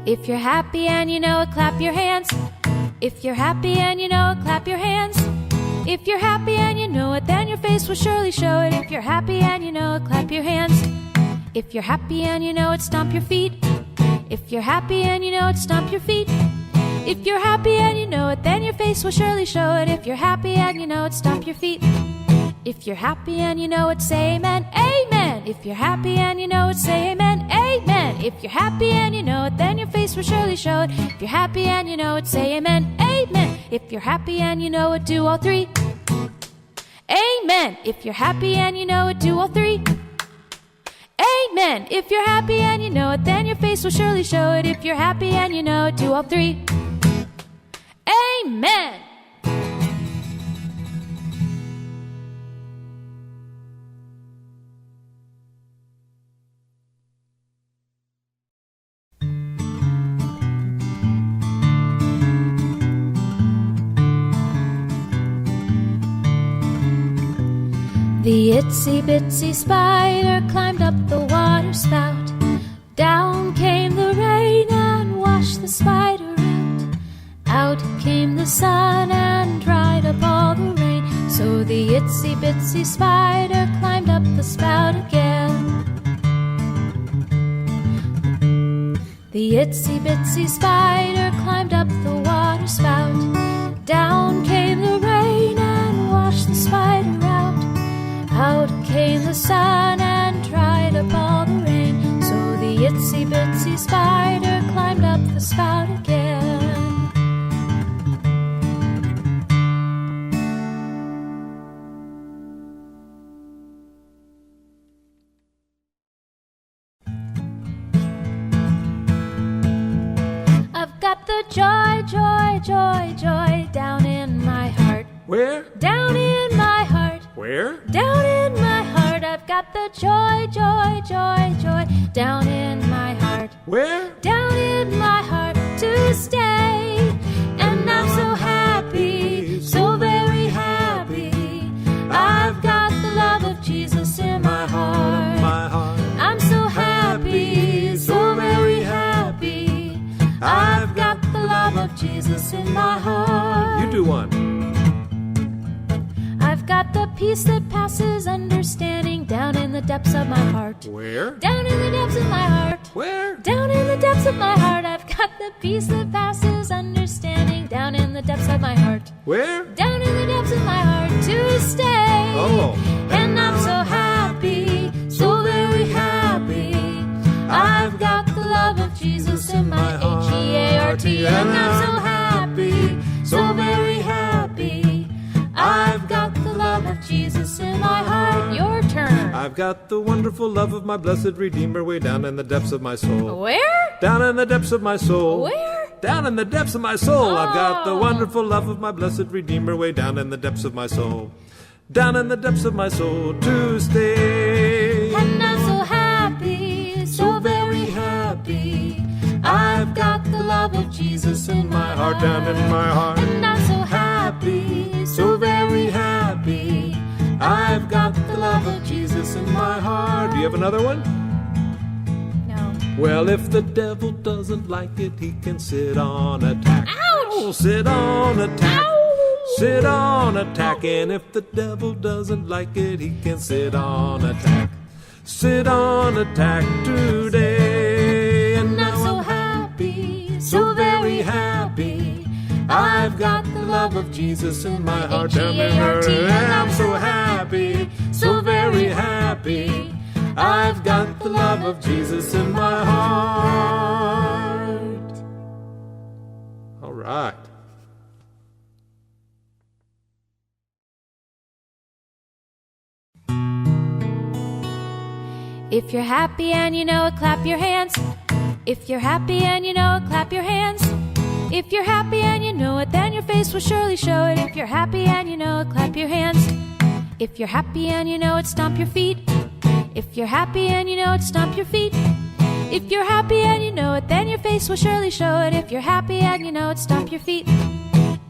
If you're happy and you know it, clap your hands. If you're happy and you know it, clap your hands. If you're happy and you know it, then your face will surely show it. If you're happy and you know it, clap your hands. If you're happy and you know it, stomp your feet. If you're happy and you know it, stomp your feet. If you're happy and you know it, then your face will surely show it. If you're happy and you know it, stomp your feet. If you're happy and you know it, say amen, amen. If you're happy and you know it, say amen, amen. If you're happy and you know it, then your face will surely show it. If you're happy and you know it, say amen, amen. If you're happy and you know it, do all three. Amen. If you're happy and you know it, do all three. Amen. If you're happy and you know it, then your face will surely show it. If you're happy and you know it, do all three. Amen. The itsy bitsy spider climbed up the water spout. Down came the rain and washed the spider out. Out came the sun and dried up all the rain. So the itsy bitsy spider climbed up the spout again. The itsy bitsy spider climbed up the water spout. Down came the rain and washed the spider out. Out came the sun and dried up all the rain. So the itsy bitsy spider climbed up the spout again. I've got the joy, joy, joy, joy down in my heart. Where? Down in my heart. Where? Down in my heart, I've got the joy, joy, joy, joy. Down in my heart. Where? Down in my heart to stay. And I'm so happy, so very happy. I've got the love of Jesus in my heart. My heart. I'm so happy, so very happy. I've got the love of Jesus in my heart. You do one. I've got the peace that passes understanding down in the depths of my heart. Where? Down in the depths of my heart. Where? Down in the depths of my heart. I've got the peace that passes understanding down in the depths of my heart. Where? Down in the depths of my heart to stay. Oh. And I'm so happy, so very happy. I've got the love of Jesus in my heart. And I'm so happy, so very happy. I've got the love of Jesus in my heart. Your turn. I've got the wonderful love of my blessed Redeemer way down in the depths of my soul. Where? Down in the depths of my soul. Where? Down in the depths of my soul. I've got the Oh. wonderful love of my blessed Redeemer way down in the depths of my soul. Down in the depths of my soul to stay. And I'm so happy, so very happy. I've got the love of Jesus in my heart. Down in my heart. And I'm so happy, So very happy. I've got the love of Jesus in my heart. Do you have another one? No. Well, if the devil doesn't like it, he can sit on a tack. Ouch! Oh, sit on a tack. Ow! Sit on a tack. And if the devil doesn't like it, he can sit on a tack. Sit on a tack today. And I'm now so I'm happy, so very happy. I've got the love of Jesus in my heart. H-E-A-R-T, And I'm so happy, so very happy. I've got the love of Jesus in my heart. All right. If you're happy and you know it, clap your hands. If you're happy and you know it, clap your hands. If you're happy and you know it, then your face will surely show it. If you're happy and you know it, clap your hands. If you're happy and you know it, stomp your feet. If you're happy and you know it, stomp your feet. If you're happy and you know it, then your face will surely show it. If you're happy and you know it, stomp your feet.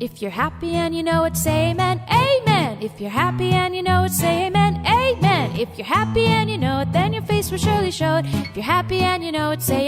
If you're happy and you know it, say amen, amen. If you're happy and you know it, say amen, amen. If you're happy and you know it, then your face will surely show it. If you're happy and you know it, say amen.